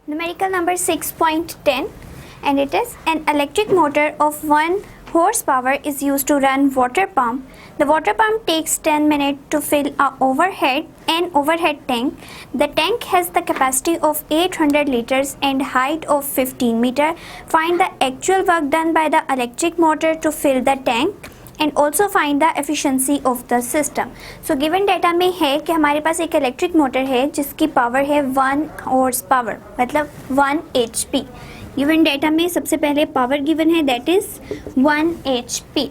Numerical number 6.10, and it is an electric motor of 1 horsepower is used to run water pump. The water pump takes 10 minutes to fill an overhead tank. The tank has the capacity of 800 liters and height of 15 meter. Find the actual work done by the electric motor to fill the tank and also find the efficiency of the system. So given data में है कि हमारे पास एक electric motor है जिसकी power है 1 horse power, मतलब 1 HP. Given data में सबसे पहले पावर गिवन है, that is 1 HP.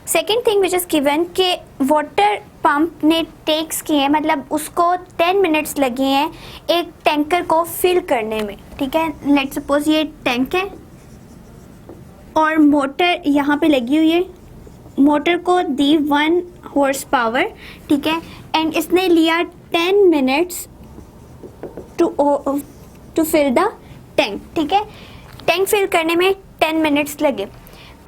Second thing which is given कि वाटर पंप ने टेक्स किए हैं, मतलब उसको 10 मिनट्स लगे हैं एक टैंकर को फिल करने में. ठीक है, लेट्स सपोज ये टैंक है और मोटर यहाँ पे लगी हुई है. मोटर को दी 1 हॉर्स पावर, ठीक है, एंड इसने लिया 10 minutes to fill the tank. ठीक है, टैंक फिल करने में 10 मिनट्स लगे.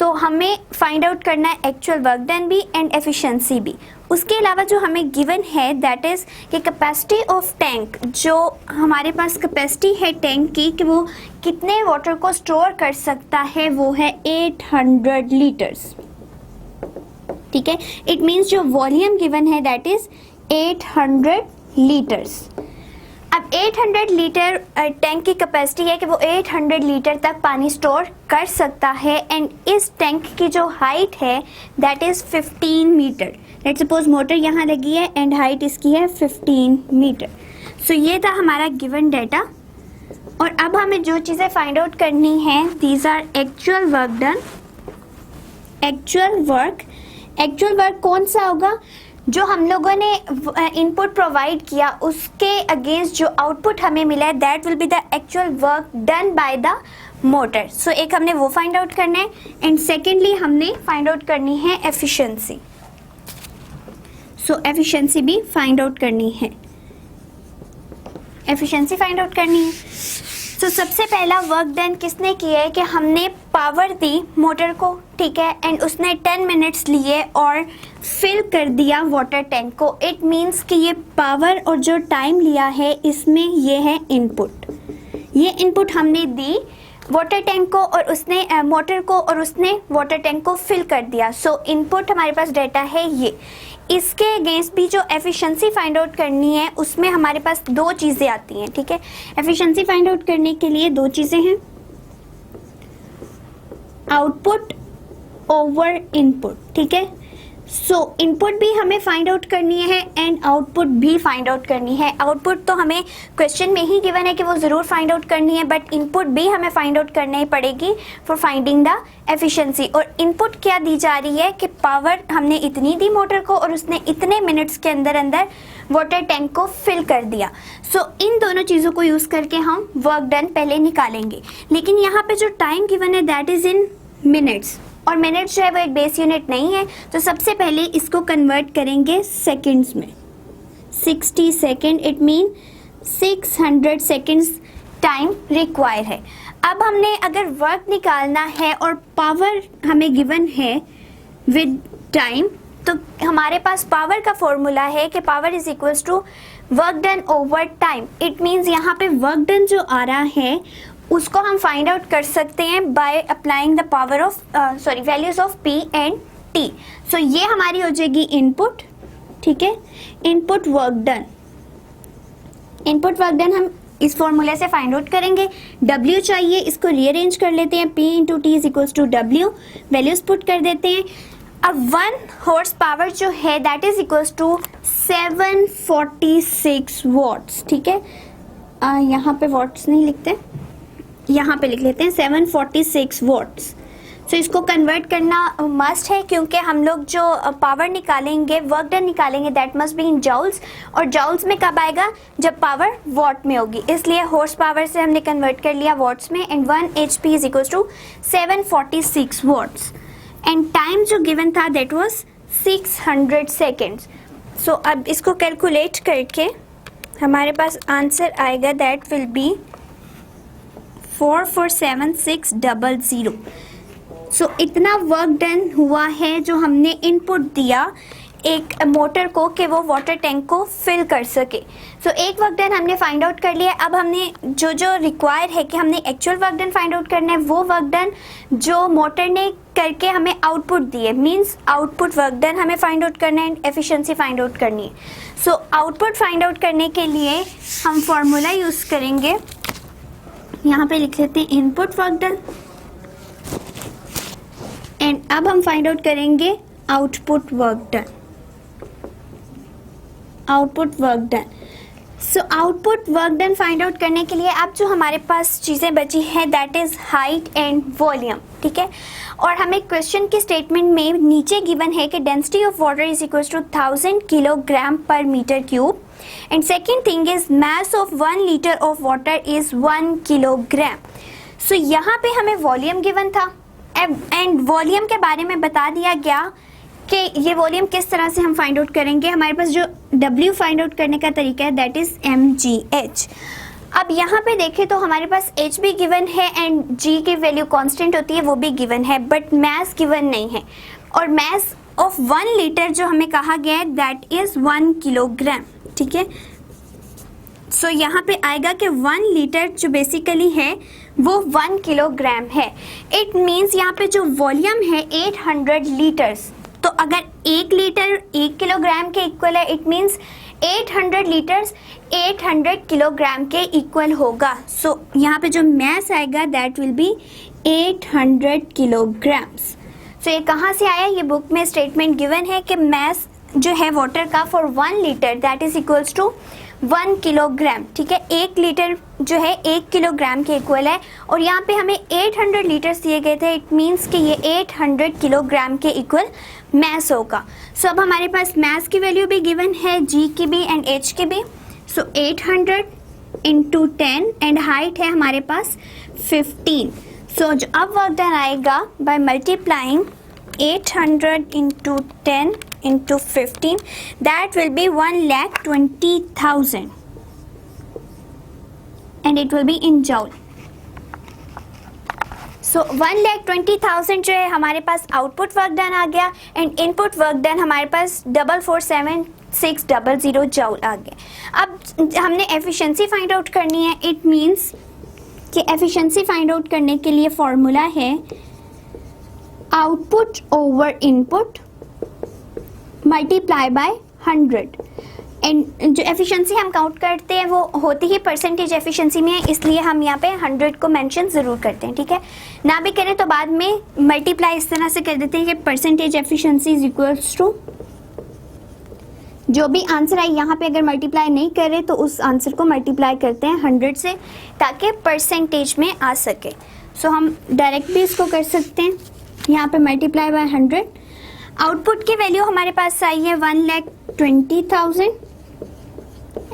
तो हमें फाइंड आउट करना है एक्चुअल वर्क डन भी एंड एफिशिएंसी भी. उसके अलावा जो हमें गिवन है दैट इज़ कि कैपेसिटी ऑफ टैंक, जो हमारे पास कैपेसिटी है टैंक की कि वो कितने वाटर को स्टोर कर सकता है, वो है 800 लीटर्स. ठीक है, इट मीन्स जो वॉल्यूम गिवन है दैट इज 800 लीटर्स. अब 800 लीटर टैंक की कैपेसिटी है कि वो 800 लीटर तक पानी स्टोर कर सकता है एंड इस टैंक की जो हाइट है that is 15 metre. Let's suppose motor यहाँ लगी है एंड हाइट इसकी है 15 मीटर. सो ये था हमारा गिवन डाटा. और अब हमें जो चीज़ें फाइंड आउट करनी है, these are actual work done. Actual work कौन सा होगा? जो हम लोगों ने इनपुट प्रोवाइड किया उसके अगेंस्ट जो आउटपुट हमें मिला है that will be the actual work done by the motor. So एक हमने वो फाइंड आउट करना है एंड सेकेंडली हमने फाइंड आउट करनी है एफिशिएंसी. सो एफिशिएंसी भी फाइंड आउट करनी है. एफिशिएंसी फाइंड आउट करनी है. तो सबसे पहला वर्क डन किसने किया है कि हमने पावर दी मोटर को, ठीक है, एंड उसने 10 मिनट्स लिए और फिल कर दिया वाटर टैंक को. इट मीन्स कि ये पावर और जो टाइम लिया है इसमें ये है इनपुट. ये इनपुट हमने दी वाटर टैंक को और उसने मोटर को और उसने वाटर टैंक को फिल कर दिया. सो इनपुट हमारे पास डाटा है ये. इसके अगेंस्ट भी जो एफिशिएंसी फाइंड आउट करनी है उसमें हमारे पास 2 चीज़ें आती हैं. ठीक है, एफिशिएंसी फाइंड आउट करने के लिए 2 चीज़ें हैं, आउटपुट ओवर इनपुट. ठीक है, सो इनपुट भी हमें फाइंड आउट करनी है एंड आउटपुट भी फाइंड आउट करनी है. आउटपुट तो हमें क्वेश्चन में ही गिवन है कि वो ज़रूर फाइंड आउट करनी है, बट इनपुट भी हमें फाइंड आउट करनी ही पड़ेगी फॉर फाइंडिंग द एफिशिएंसी. और इनपुट क्या दी जा रही है कि पावर हमने इतनी दी मोटर को और उसने इतने मिनट्स के अंदर अंदर वाटर टैंक को फिल कर दिया. सो इन दोनों चीज़ों को यूज़ करके हम वर्क डन पहले निकालेंगे. लेकिन यहाँ पे जो टाइम गिवन है दैट इज़ इन मिनट्स, और मिनट्स जो है वो एक बेस यूनिट नहीं है. तो सबसे पहले इसको कन्वर्ट करेंगे सेकंड्स में. 60 second, it mean 600 seconds time require है. अब हमने अगर वर्क निकालना है और पावर हमें गिवन है विद टाइम, तो हमारे पास पावर का फॉर्मूला है कि power is equals to work done over time. It means यहाँ पे वर्क डन जो आ रहा है उसको हम फाइंड आउट कर सकते हैं by applying the power of values of P and T. सो ये हमारी हो जाएगी इनपुट. ठीक है, input work done. Input work done हम इस फॉर्मूले से फाइंड आउट करेंगे. W चाहिए, इसको रीअरेंज कर लेते हैं. P into T is equals to W. Values put कर देते हैं. अब 1 हॉर्स पावर जो है that is equals to 746 watts. ठीक है, यहाँ पे वॉट्स नहीं लिखते, यहाँ पे लिख लेते हैं 746 वॉट्स. सो इसको कन्वर्ट करना मस्ट है क्योंकि हम लोग जो पावर निकालेंगे, वर्क डन निकालेंगे, that must be in joules. और जॉल्स में कब आएगा? जब पावर वॉट में होगी. इसलिए हॉर्स पावर से हमने कन्वर्ट कर लिया वॉट्स में and 1 HP is equals to 746 watts. And time जो गिवन था दैट वाज 600 सेकेंड्स. सो अब इसको कैलकुलेट करके हमारे पास आंसर आएगा दैट विल बी 447600. सो इतना वर्क डन हुआ है जो हमने इनपुट दिया एक मोटर को कि वो वाटर टैंक को फिल कर सके। सो एक वर्क डन हमने फाइंड आउट कर लिया। अब हमने जो जो रिक्वायर है कि हमने actual work done find out करना है, वो वर्क डन जो मोटर ने करके हमें आउटपुट दिए, मींस आउटपुट वर्क डन हमें फाइंड आउट करना है, एफिशिएंसी फाइंड आउट करनी है। सो आउटपुट फाइंड आउट करने के लिए हम फॉर्मूला यूज़ करेंगे, यहाँ पे लिख लेते हैं इनपुट वर्क डन, एंड अब हम फाइंड आउट करेंगे output work done. Output work done, so output work done find out करने के लिए अब जो हमारे पास चीज़ें बची है that is height and volume, ठीक है। और हमें क्वेश्चन के स्टेटमेंट में नीचे गिवन है कि density of water is equal to 1000 kilogram पर metre cube, and second thing is mass of 1 litre of water is 1 kilogram. So यहाँ पे हमें वॉल्यूम गिवन था एंड वॉल्यूम के बारे में बता दिया गया कि ये वॉल्यूम किस तरह से हम फाइंड आउट करेंगे। हमारे पास जो W फाइंड आउट करने का तरीका है दैट इज mgh। अब यहाँ पे देखें तो हमारे पास h भी गिवन है एंड g की वैल्यू कांस्टेंट होती है वो भी गिवन है, बट मास गिवन नहीं है। और मास ऑफ 1 लीटर जो हमें कहा गया है दैट इज 1 किलोग्राम, ठीक है। सो यहाँ पे आएगा कि 1 लीटर जो बेसिकली है वो 1 किलोग्राम है। इट मीन्स यहाँ पे जो वॉल्यूम है 800 लीटर्स, तो अगर 1 लीटर 1 किलोग्राम के इक्वल है, इट मीन्स 800 लीटर्स 800 किलोग्राम के इक्वल होगा। सो यहाँ पे जो मास आएगा दैट विल बी 800 किलोग्राम्स। सो ये कहाँ से आया, ये बुक में स्टेटमेंट गिवन है कि मास जो है वाटर का for 1 litre that is equals to 1 kilogram, ठीक है। 1 लीटर जो है 1 किलोग्राम के इक्वल है और यहाँ पे हमें 800 लीटर्स दिए गए थे, इट मीन्स कि ये 800 किलोग्राम के इक्वल मास होगा। सो अब हमारे पास मास की वैल्यू भी गिवन है, जी की भी एंड एच की भी। सो 800 इंटू 10 एंड हाइट है हमारे पास 15। सो जो अब वर्क डन आएगा by multiplying 800 into 10 into 15 that will be 1,20,000 and it will be in joule. So 1,20,000 जो है हमारे पास आउटपुट वर्क डन आ गया एंड इनपुट वर्क डन हमारे पास 447600 जूल आ गया। अब हमने एफिशिएंसी फाइंड आउट करनी है। इट मीन्स कि एफिशिएंसी फाइंड आउट करने के लिए फॉर्मूला है output over input multiply by 100 and जो एफिशिएंसी हम काउंट करते हैं वो होती ही परसेंटेज एफिशिएंसी में है, इसलिए हम यहाँ पे 100 को मेंशन ज़रूर करते हैं, ठीक है। ना भी करें तो बाद में मल्टीप्लाई इस तरह से कर देते हैं कि percentage efficiency is equals to जो भी आंसर आए यहाँ पे अगर मल्टीप्लाई नहीं करें तो उस आंसर को मल्टीप्लाई करते हैं 100 से ताकि परसेंटेज में आ सके। सो हम डायरेक्ट भी इसको कर सकते हैं, यहाँ पे मल्टीप्लाई बाय 100। आउटपुट की वैल्यू हमारे पास आई है 1,20,000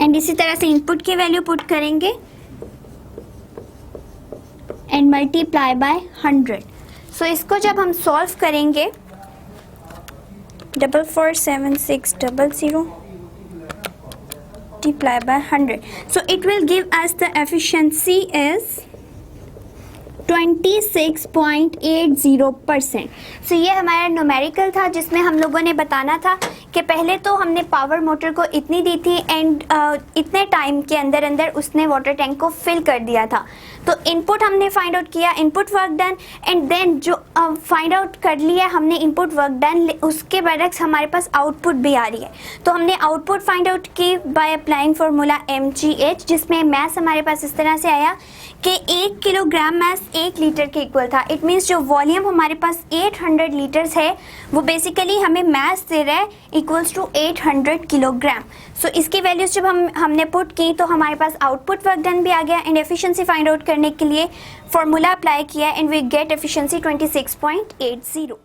एंड इसी तरह से इनपुट की वैल्यू पुट करेंगे एंड मल्टीप्लाई बाय 100। सो इसको जब हम सॉल्व करेंगे 447600 multiply by 100, so it will give us the efficiency is 26.80%। सो ये हमारा न्यूमेरिकल था जिसमें हम लोगों ने बताना था कि पहले तो हमने पावर मोटर को इतनी दी थी एंड इतने टाइम के अंदर अंदर उसने वाटर टैंक को फिल कर दिया था। तो इनपुट हमने फाइंड आउट किया, input work done, and then जो फाइंड आउट कर लिया हमने इनपुट वर्क डन, उसके बरक्स हमारे पास आउटपुट भी आ रही है। तो हमने आउटपुट फाइंड आउट की बाय अप्लाइंग फार्मूला mgh, जिसमें मैथ हमारे पास इस तरह से आया कि 1 किलोग्राम मैस 1 लीटर के इक्वल था। इट मीन्स जो वॉल्यूम हमारे पास 800 लीटर्स है वो बेसिकली हमें मैस दे रहा है इक्वल्स टू 800 किलोग्राम। सो इसकी वैल्यूज जब हमने पुट की तो हमारे पास आउटपुट वर्क डन भी आ गया एंड एफिशिएंसी फाइंड आउट करने के लिए फॉर्मूला अप्लाई किया एंड वी गेट एफिशिएंसी 26.80।